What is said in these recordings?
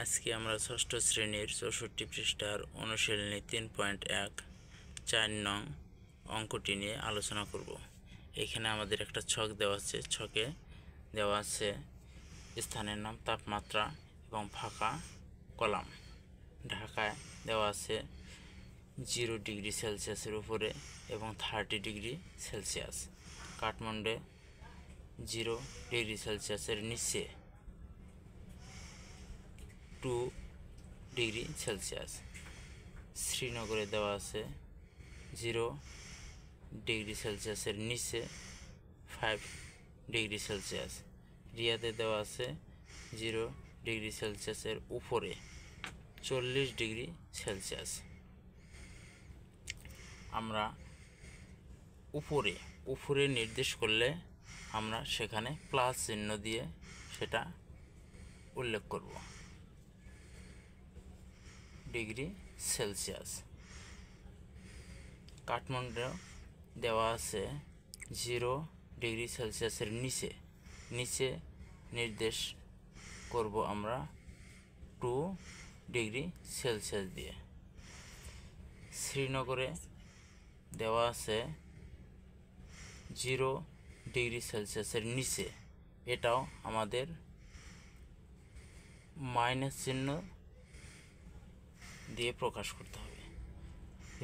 আজকে আমরা ষষ্ঠ শ্রেণীর 64 পৃষ্ঠার অনুশীলনী 3.1 4 নং অঙ্কটি নিয়ে আলোচনা করব। এখানে আমাদের একটা ছক দেওয়া আছে। ছকে দেওয়া আছে স্থানের নাম, তাপমাত্রা এবং ফাঁকা কলাম। ঢাকায় দেওয়া আছে 0 ডিগ্রি সেলসিয়াসের উপরে এবং 30 ডিগ্রি সেলসিয়াস। কাঠমান্ডু 0 ডিগ্রি সেলসিয়াসের নিচে 2 ডিগ্রি সেলসিয়াস। শ্রীনগরে দেওয়া আছে 0 ডিগ্রি সেলসিয়াসের নিচে 5 ডিগ্রি সেলসিয়াস। রিয়াদে দেওয়া আছে 0 ডিগ্রি সেলসিয়াসের উপরে 40 ডিগ্রি সেলসিয়াস। আমরা উপরে নির্দেশ করলে আমরা সেখানে প্লাস চিহ্ন দিয়ে সেটা উল্লেখ করব। Degree Celsius. কাঠমান্ডু দেওয়া আছে 0 ডিগ্রি সেলসিয়াসের নিচে নির্দেশ করব আমরা 2 ডিগ্রি সেলসিয়াস দিয়ে। শ্রীনগরে দেওয়া আছে 0 ডিগ্রি সেলসিয়াসের নিচে, এটাও আমাদের মাইনাস চিহ্ন দিয়ে প্রকাশ করতে হবে।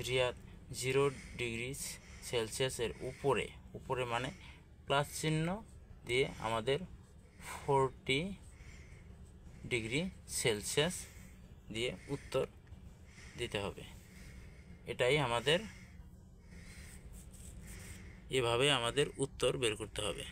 রিয়াদ 0 ডিগ্রি সেলসিয়াসের উপরে মানে প্লাস চিহ্ন দিয়ে আমাদের 40 ডিগ্রি সেলসিয়াস দিয়ে উত্তর দিতে হবে। এটাই আমাদের, এভাবে আমাদের উত্তর বের করতে হবে।